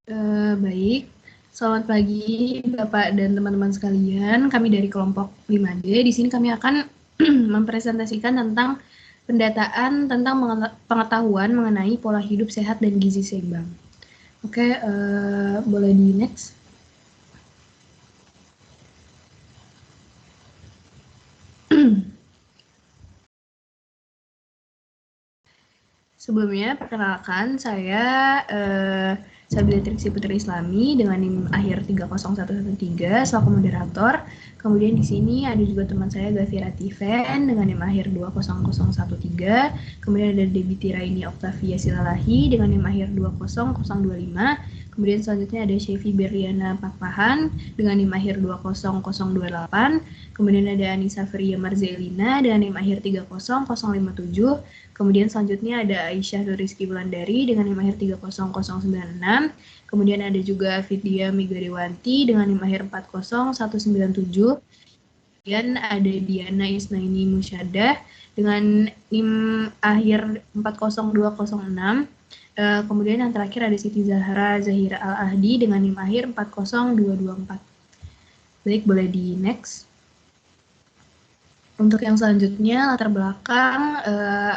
Baik, selamat pagi Bapak dan teman-teman sekalian. Kami dari kelompok 5D. Di sini kami akan mempresentasikan tentang pendataan tentang pengetahuan mengenai pola hidup sehat dan gizi seimbang. Oke, boleh di next. Sebelumnya, perkenalkan saya Sabila Triksi Putri Islami dengan NIM akhir 30113 selaku moderator. Kemudian di sini ada juga teman saya Gavira Tiven dengan NIM akhir 20013. Kemudian ada Debbie Tiraini Octavia Silalahi dengan NIM akhir 20025. Kemudian selanjutnya ada Shevi Berliana Pakpahan dengan NIM akhir 20028. Kemudian ada Anissa Feria Marzelina dengan NIM akhir 30057. Kemudian selanjutnya ada Aisyah Nuriski Wulandari dengan NIM akhir 30096. Kemudian ada juga Vidya Migarewanti dengan NIM akhir 40197. Kemudian ada Diana Isnaini Musyadah dengan NIM akhir 40206. Kemudian yang terakhir ada Siti Zahra Zahira Al-Ahdi dengan NIM akhir 40224. Baik, boleh di next. Untuk yang selanjutnya, latar belakang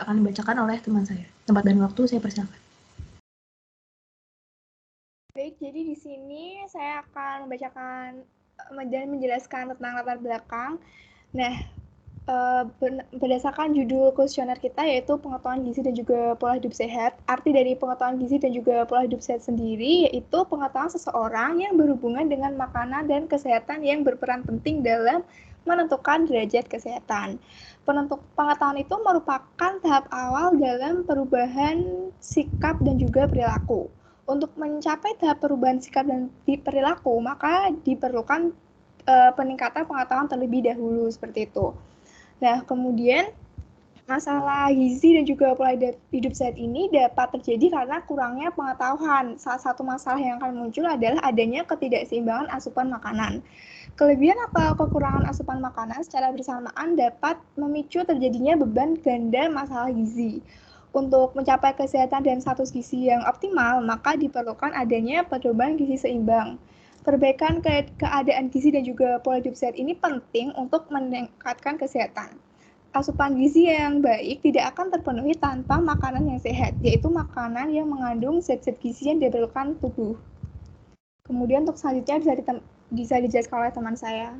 akan dibacakan oleh teman saya. Tempat dan waktu saya persilakan. Baik, jadi di sini saya akan membacakan dan menjelaskan tentang latar belakang. Nah, berdasarkan judul kuesioner kita yaitu pengetahuan gizi dan juga pola hidup sehat. Arti dari pengetahuan gizi dan juga pola hidup sehat sendiri yaitu pengetahuan seseorang yang berhubungan dengan makanan dan kesehatan yang berperan penting dalam menentukan derajat kesehatan. Pengetahuan itu merupakan tahap awal dalam perubahan sikap dan juga perilaku. Untuk mencapai tahap perubahan sikap dan perilaku, maka diperlukan peningkatan pengetahuan terlebih dahulu seperti itu. Nah, kemudian masalah gizi dan juga pola hidup sehat ini dapat terjadi karena kurangnya pengetahuan. Salah satu masalah yang akan muncul adalah adanya ketidakseimbangan asupan makanan. Kelebihan atau kekurangan asupan makanan secara bersamaan dapat memicu terjadinya beban ganda masalah gizi. Untuk mencapai kesehatan dan status gizi yang optimal, maka diperlukan adanya pedoman gizi seimbang. Perbaikan keadaan gizi dan juga pola hidup sehat ini penting untuk meningkatkan kesehatan. Asupan gizi yang baik tidak akan terpenuhi tanpa makanan yang sehat, yaitu makanan yang mengandung zat-zat gizi yang diperlukan tubuh. Kemudian untuk selanjutnya bisa dijelaskan oleh teman saya.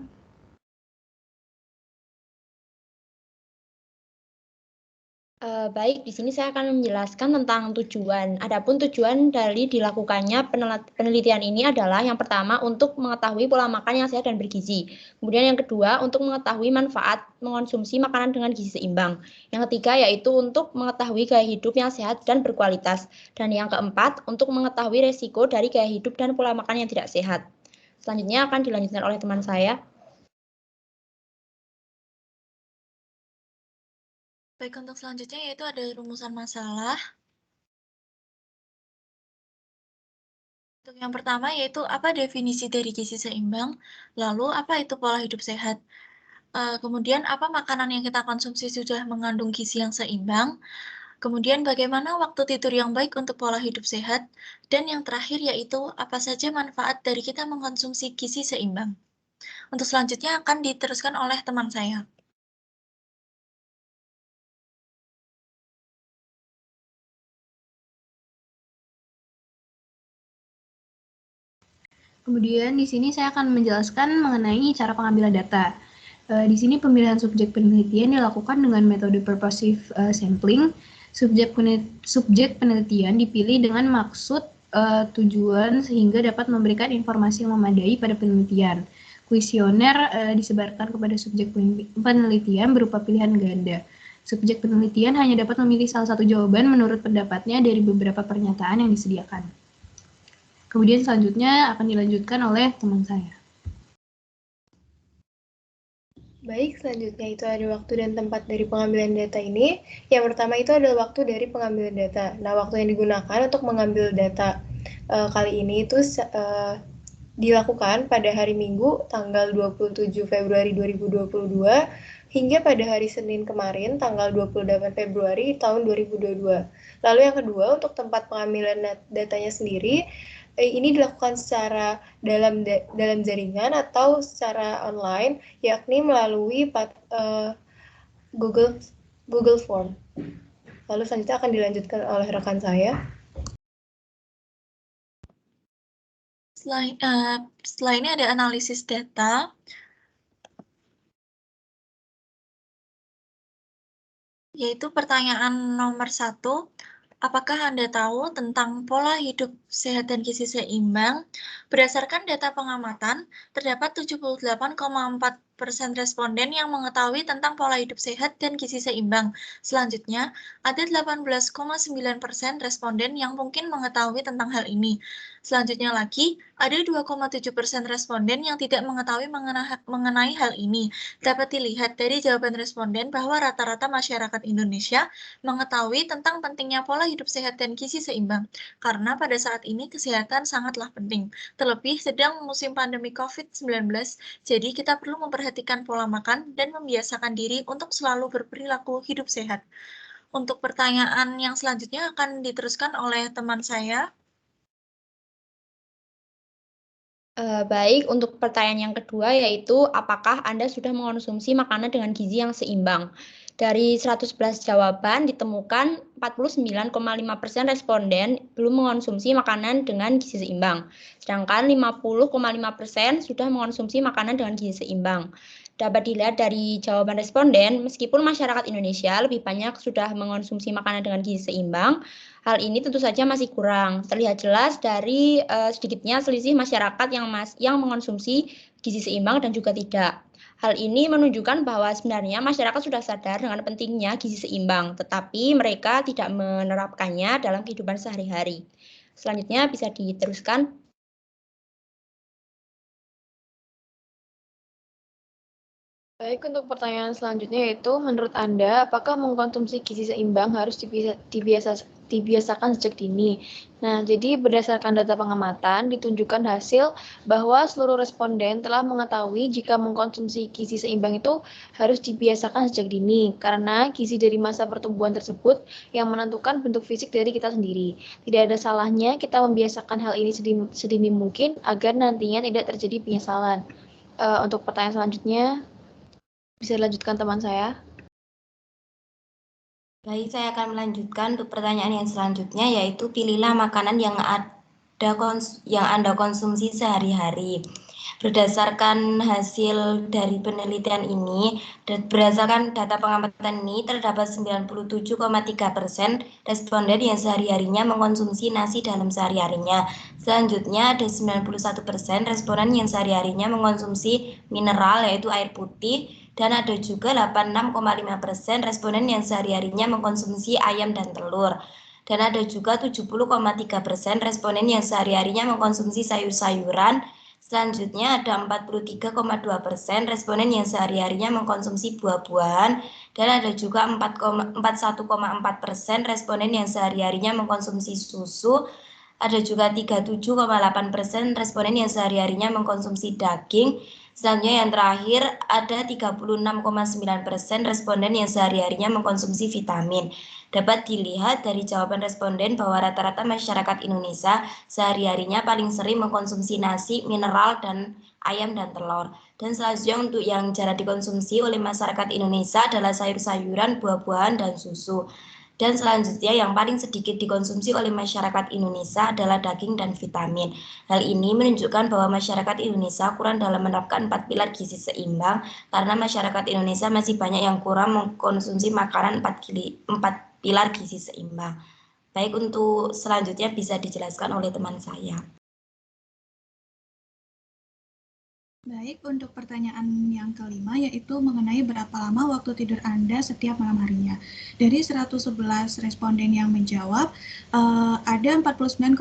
Baik, di sini saya akan menjelaskan tentang tujuan. Adapun tujuan dari dilakukannya penelitian ini adalah yang pertama untuk mengetahui pola makan yang sehat dan bergizi. Kemudian yang kedua untuk mengetahui manfaat mengonsumsi makanan dengan gizi seimbang. Yang ketiga yaitu untuk mengetahui gaya hidup yang sehat dan berkualitas. Dan yang keempat untuk mengetahui resiko dari gaya hidup dan pola makan yang tidak sehat. Selanjutnya akan dilanjutkan oleh teman saya. Baik, untuk selanjutnya yaitu ada rumusan masalah. Untuk yang pertama yaitu apa definisi dari gizi seimbang, lalu apa itu pola hidup sehat. Kemudian apa makanan yang kita konsumsi sudah mengandung gizi yang seimbang, kemudian bagaimana waktu tidur yang baik untuk pola hidup sehat, dan yang terakhir yaitu apa saja manfaat dari kita mengkonsumsi gizi seimbang. Untuk selanjutnya akan diteruskan oleh teman saya. Kemudian di sini saya akan menjelaskan mengenai cara pengambilan data. Di sini pemilihan subjek penelitian dilakukan dengan metode purposive sampling. Subjek penelitian dipilih dengan maksud tujuan sehingga dapat memberikan informasi yang memadai pada penelitian. Kuesioner disebarkan kepada subjek penelitian berupa pilihan ganda. Subjek penelitian hanya dapat memilih salah satu jawaban menurut pendapatnya dari beberapa pernyataan yang disediakan. Kemudian selanjutnya akan dilanjutkan oleh teman saya. Baik, selanjutnya itu ada waktu dan tempat dari pengambilan data ini. Yang pertama itu adalah waktu dari pengambilan data. Nah, waktu yang digunakan untuk mengambil data kali ini itu dilakukan pada hari Minggu tanggal 27 Februari 2022 hingga pada hari Senin kemarin tanggal 28 Februari tahun 2022. Lalu yang kedua untuk tempat pengambilan datanya sendiri ini dilakukan secara dalam jaringan atau secara online, yakni melalui Google Form. Lalu selanjutnya akan dilanjutkan oleh rekan saya. Setelah ini ada analisis data. Yaitu pertanyaan nomor 1, apakah Anda tahu tentang pola hidup sehat dan gizi seimbang? Berdasarkan data pengamatan, terdapat 78,4% responden yang mengetahui tentang pola hidup sehat dan gizi seimbang. Selanjutnya, ada 18,9% responden yang mungkin mengetahui tentang hal ini. Selanjutnya lagi, ada 2,7% responden yang tidak mengetahui mengenai hal ini. Dapat dilihat dari jawaban responden bahwa rata-rata masyarakat Indonesia mengetahui tentang pentingnya pola hidup sehat dan gizi seimbang, karena pada saat ini kesehatan sangatlah penting. Terlebih sedang musim pandemi COVID-19, jadi kita perlu memperhatikan pola makan dan membiasakan diri untuk selalu berperilaku hidup sehat. Untuk pertanyaan yang selanjutnya akan diteruskan oleh teman saya. Baik, untuk pertanyaan yang kedua yaitu apakah Anda sudah mengkonsumsi makanan dengan gizi yang seimbang? Dari 111 jawaban ditemukan 49,5% responden belum mengkonsumsi makanan dengan gizi seimbang. Sedangkan 50,5% sudah mengkonsumsi makanan dengan gizi seimbang. Dapat dilihat dari jawaban responden, meskipun masyarakat Indonesia lebih banyak sudah mengkonsumsi makanan dengan gizi seimbang, hal ini tentu saja masih kurang. Terlihat jelas dari sedikitnya selisih masyarakat yang mengkonsumsi gizi seimbang dan juga tidak. Hal ini menunjukkan bahwa sebenarnya masyarakat sudah sadar dengan pentingnya gizi seimbang, tetapi mereka tidak menerapkannya dalam kehidupan sehari-hari. Selanjutnya bisa diteruskan. Baik, untuk pertanyaan selanjutnya yaitu, menurut Anda, apakah mengkonsumsi gizi seimbang harus dibiasakan sejak dini? Nah, jadi berdasarkan data pengamatan, ditunjukkan hasil bahwa seluruh responden telah mengetahui jika mengkonsumsi gizi seimbang itu harus dibiasakan sejak dini, karena gizi dari masa pertumbuhan tersebut yang menentukan bentuk fisik dari kita sendiri. Tidak ada salahnya kita membiasakan hal ini sedini mungkin agar nantinya tidak terjadi penyesalan. Untuk pertanyaan selanjutnya, bisa dilanjutkan teman saya. Baik, saya akan melanjutkan untuk pertanyaan yang selanjutnya, yaitu pilihlah makanan yang Anda konsumsi sehari-hari. Berdasarkan hasil dari penelitian ini, berdasarkan data pengamatan ini, terdapat 97,3% responden yang sehari-harinya mengkonsumsi nasi dalam sehari-harinya. Selanjutnya ada 91% responden yang sehari-harinya mengkonsumsi mineral, yaitu air putih, dan ada juga 86,5% responden yang sehari-harinya mengkonsumsi ayam dan telur. Dan ada juga 70,3% responden yang sehari-harinya mengkonsumsi sayur-sayuran. Selanjutnya ada 43,2% responden yang sehari-harinya mengkonsumsi buah-buahan. Dan ada juga 41,4% responden yang sehari-harinya mengkonsumsi susu. Ada juga 37,8% responden yang sehari-harinya mengkonsumsi daging. Selanjutnya yang terakhir ada 36,9% responden yang sehari-harinya mengkonsumsi vitamin. Dapat dilihat dari jawaban responden bahwa rata-rata masyarakat Indonesia sehari-harinya paling sering mengkonsumsi nasi, mineral, dan ayam dan telur. Dan selanjutnya untuk yang jarang dikonsumsi oleh masyarakat Indonesia adalah sayur-sayuran, buah-buahan, dan susu. Dan selanjutnya yang paling sedikit dikonsumsi oleh masyarakat Indonesia adalah daging dan vitamin. Hal ini menunjukkan bahwa masyarakat Indonesia kurang dalam menerapkan 4 pilar gizi seimbang karena masyarakat Indonesia masih banyak yang kurang mengkonsumsi makanan 4 pilar gizi seimbang. Baik, untuk selanjutnya bisa dijelaskan oleh teman saya. Baik, untuk pertanyaan yang kelima yaitu mengenai berapa lama waktu tidur Anda setiap malam harinya. Dari 111 responden yang menjawab, ada 49,5%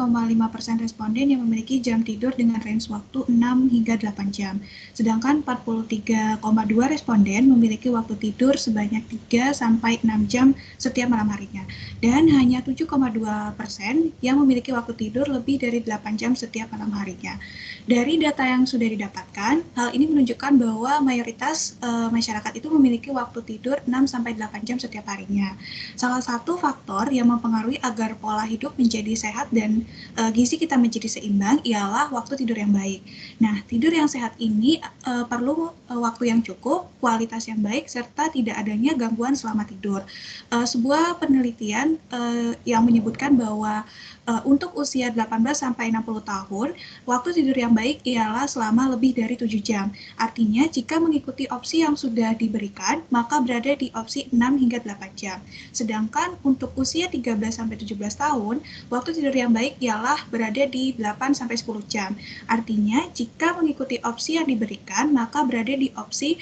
responden yang memiliki jam tidur dengan range waktu 6 hingga 8 jam. Sedangkan 43,2 responden memiliki waktu tidur sebanyak 3 sampai 6 jam setiap malam harinya. Dan hanya 7,2% yang memiliki waktu tidur lebih dari 8 jam setiap malam harinya. Dari data yang sudah didapatkan, penelitian, hal ini menunjukkan bahwa mayoritas masyarakat itu memiliki waktu tidur 6-8 jam setiap harinya. Salah satu faktor yang mempengaruhi agar pola hidup menjadi sehat dan gizi kita menjadi seimbang ialah waktu tidur yang baik. Nah, tidur yang sehat ini perlu waktu yang cukup, kualitas yang baik, serta tidak adanya gangguan selama tidur. Sebuah penelitian yang menyebutkan bahwa untuk usia 18-60 tahun, waktu tidur yang baik ialah selama lebih dari 7 jam. Artinya, jika mengikuti opsi yang sudah diberikan, maka berada di opsi 6 hingga 8 jam. Sedangkan untuk usia 13-17 tahun, waktu tidur yang baik ialah berada di 8-10 jam. Artinya, jika mengikuti opsi yang diberikan, maka berada di opsi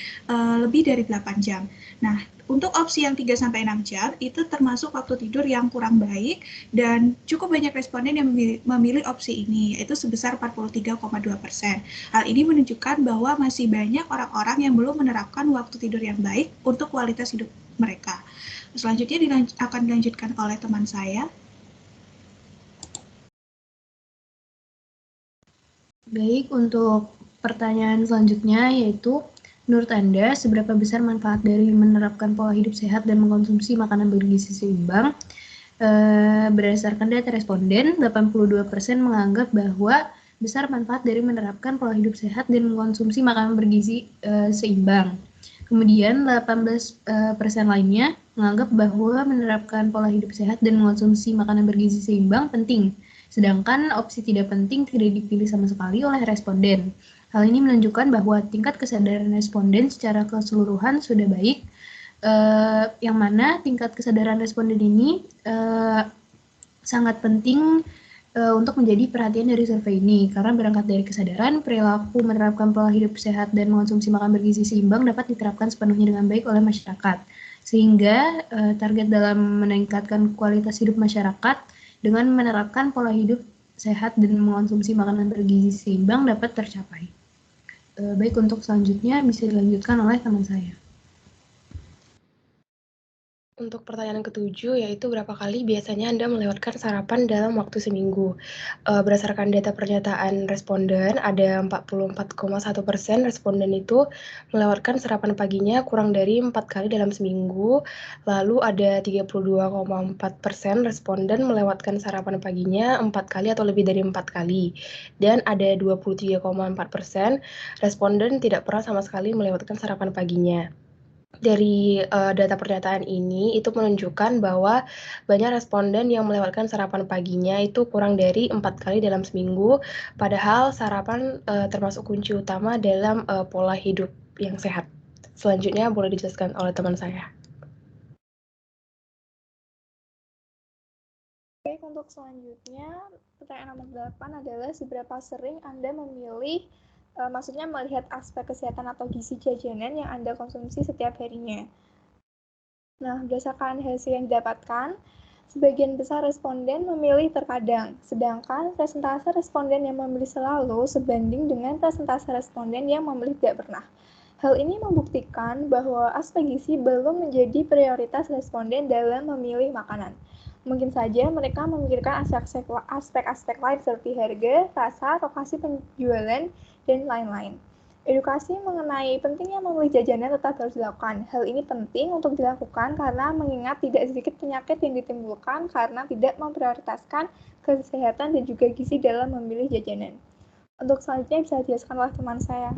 lebih dari 8 jam. Nah, untuk opsi yang 3-6 jam, itu termasuk waktu tidur yang kurang baik dan cukup banyak responden yang memilih opsi ini, yaitu sebesar 43,2%. Hal ini menunjukkan bahwa masih banyak orang-orang yang belum menerapkan waktu tidur yang baik untuk kualitas hidup mereka. Selanjutnya akan dilanjutkan oleh teman saya. Baik, untuk pertanyaan selanjutnya yaitu, menurut Anda, seberapa besar manfaat dari menerapkan pola hidup sehat dan mengkonsumsi makanan bergizi seimbang? Berdasarkan data responden, 82% menganggap bahwa besar manfaat dari menerapkan pola hidup sehat dan mengkonsumsi makanan bergizi seimbang. Kemudian 18% lainnya menganggap bahwa menerapkan pola hidup sehat dan mengkonsumsi makanan bergizi seimbang penting. Sedangkan opsi tidak penting tidak dipilih sama sekali oleh responden. Hal ini menunjukkan bahwa tingkat kesadaran responden secara keseluruhan sudah baik, yang mana tingkat kesadaran responden ini sangat penting untuk menjadi perhatian dari survei ini, karena berangkat dari kesadaran, perilaku menerapkan pola hidup sehat dan mengkonsumsi makan bergizi seimbang dapat diterapkan sepenuhnya dengan baik oleh masyarakat, sehingga target dalam meningkatkan kualitas hidup masyarakat dengan menerapkan pola hidup sehat dan mengkonsumsi makanan bergizi seimbang dapat tercapai. Baik, untuk selanjutnya bisa dilanjutkan oleh teman saya. Untuk pertanyaan ke-7, yaitu berapa kali biasanya Anda melewatkan sarapan dalam waktu seminggu? Berdasarkan data pernyataan responden, ada 44,1% responden itu melewatkan sarapan paginya kurang dari 4 kali dalam seminggu. Lalu ada 32,4% responden melewatkan sarapan paginya 4 kali atau lebih dari 4 kali. Dan ada 23,4% responden tidak pernah sama sekali melewatkan sarapan paginya. Dari data pernyataan ini itu menunjukkan bahwa banyak responden yang melewatkan sarapan paginya itu kurang dari 4 kali dalam seminggu, padahal sarapan termasuk kunci utama dalam pola hidup yang sehat. Selanjutnya boleh dijelaskan oleh teman saya. Baik, untuk selanjutnya, pertanyaan nomor 8 adalah seberapa sering Anda memilih maksudnya melihat aspek kesehatan atau gizi jajanan yang Anda konsumsi setiap harinya. Nah, berdasarkan hasil yang didapatkan, sebagian besar responden memilih terkadang, sedangkan persentase responden yang memilih selalu sebanding dengan persentase responden yang memilih tidak pernah. Hal ini membuktikan bahwa aspek gizi belum menjadi prioritas responden dalam memilih makanan. Mungkin saja mereka memikirkan aspek-aspek lain seperti harga, rasa, lokasi penjualan, dan lain-lain. Edukasi mengenai pentingnya memilih jajanan tetap harus dilakukan. Hal ini penting untuk dilakukan karena mengingat tidak sedikit penyakit yang ditimbulkan karena tidak memprioritaskan kesehatan dan juga gizi dalam memilih jajanan. Untuk selanjutnya bisa dijelaskan oleh teman saya.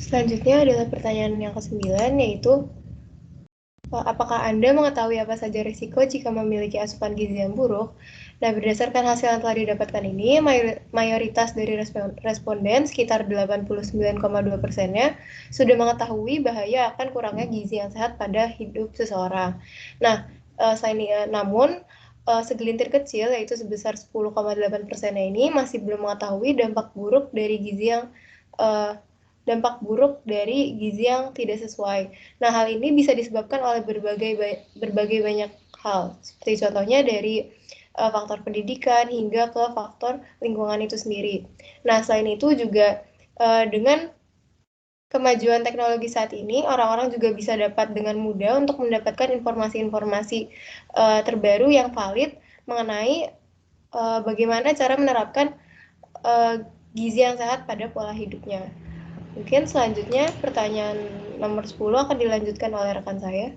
Selanjutnya adalah pertanyaan yang ke-9, yaitu apakah Anda mengetahui apa saja risiko jika memiliki asupan gizi yang buruk? Nah, berdasarkan hasil yang telah didapatkan ini, mayoritas dari responden, sekitar 89,2%-nya, sudah mengetahui bahaya akan kurangnya gizi yang sehat pada hidup seseorang. Nah, namun, segelintir kecil, yaitu sebesar 10,8%-nya ini, masih belum mengetahui dampak buruk dari gizi yang tidak sesuai. Nah, hal ini bisa disebabkan oleh berbagai banyak hal, seperti contohnya dari faktor pendidikan hingga ke faktor lingkungan itu sendiri. Nah, selain itu juga dengan kemajuan teknologi saat ini, orang-orang juga bisa dapat dengan mudah untuk mendapatkan informasi-informasi terbaru yang valid mengenai bagaimana cara menerapkan gizi yang sehat pada pola hidupnya. Mungkin selanjutnya pertanyaan nomor 10 akan dilanjutkan oleh rekan saya.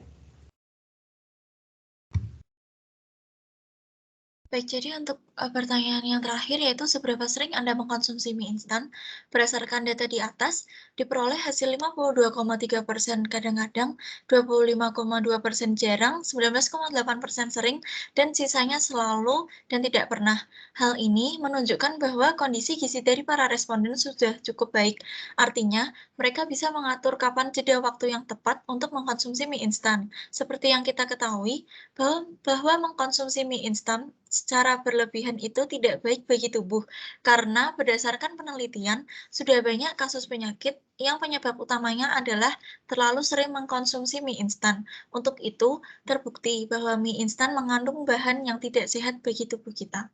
Baik, jadi untuk pertanyaan yang terakhir yaitu seberapa sering Anda mengkonsumsi mie instan? Berdasarkan data di atas, diperoleh hasil 52,3% kadang-kadang, 25,2% jarang, 19,8% sering, dan sisanya selalu dan tidak pernah. Hal ini menunjukkan bahwa kondisi gizi dari para responden sudah cukup baik. Artinya, mereka bisa mengatur kapan jeda waktu yang tepat untuk mengkonsumsi mie instan. Seperti yang kita ketahui, bahwa mengkonsumsi mie instan secara berlebihan itu tidak baik bagi tubuh, karena berdasarkan penelitian, sudah banyak kasus penyakit yang penyebab utamanya adalah terlalu sering mengkonsumsi mie instan. Untuk itu, terbukti bahwa mie instan mengandung bahan yang tidak sehat bagi tubuh kita.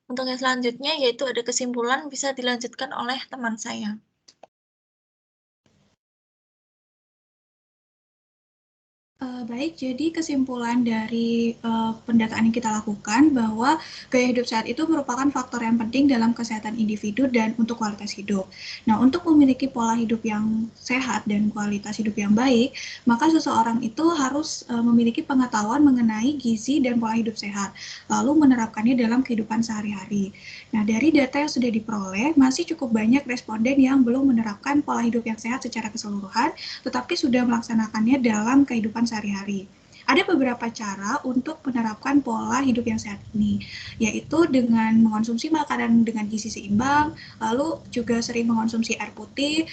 Untuk yang selanjutnya, yaitu ada kesimpulan bisa dilanjutkan oleh teman saya. Baik, jadi kesimpulan dari pendataan yang kita lakukan bahwa gaya hidup sehat itu merupakan faktor yang penting dalam kesehatan individu dan untuk kualitas hidup. Nah, untuk memiliki pola hidup yang sehat dan kualitas hidup yang baik, maka seseorang itu harus memiliki pengetahuan mengenai gizi dan pola hidup sehat, lalu menerapkannya dalam kehidupan sehari-hari. Nah, dari data yang sudah diperoleh, masih cukup banyak responden yang belum menerapkan pola hidup yang sehat secara keseluruhan, tetapi sudah melaksanakannya dalam kehidupan sehari-hari. Ada beberapa cara untuk menerapkan pola hidup yang sehat ini, yaitu dengan mengonsumsi makanan dengan gizi seimbang, lalu juga sering mengonsumsi air putih,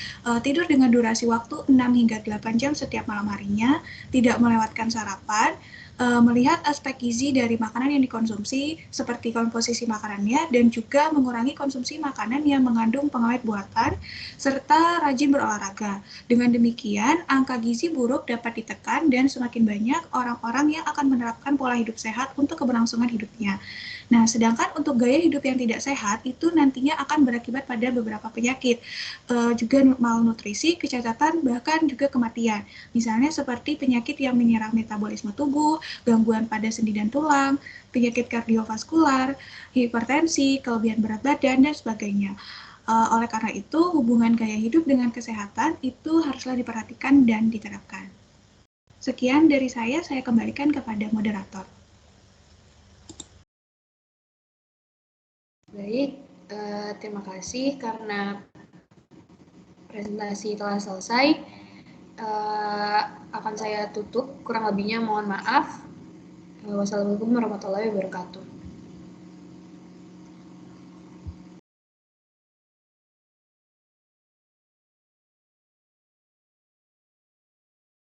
tidur dengan durasi waktu 6 hingga 8 jam setiap malam harinya, tidak melewatkan sarapan, melihat aspek gizi dari makanan yang dikonsumsi seperti komposisi makanannya dan juga mengurangi konsumsi makanan yang mengandung pengawet buatan serta rajin berolahraga. Dengan demikian, angka gizi buruk dapat ditekan dan semakin banyak orang-orang yang akan menerapkan pola hidup sehat untuk keberlangsungan hidupnya. Nah, sedangkan untuk gaya hidup yang tidak sehat itu nantinya akan berakibat pada beberapa penyakit, juga malnutrisi, kecacatan, bahkan juga kematian. Misalnya seperti penyakit yang menyerang metabolisme tubuh, gangguan pada sendi dan tulang, penyakit kardiovaskular, hipertensi, kelebihan berat badan, dan sebagainya. Oleh karena itu, hubungan gaya hidup dengan kesehatan itu haruslah diperhatikan dan diterapkan. Sekian dari saya kembalikan kepada moderator. Baik, terima kasih karena presentasi telah selesai. Akan saya tutup, kurang lebihnya mohon maaf. Wassalamualaikum warahmatullahi wabarakatuh.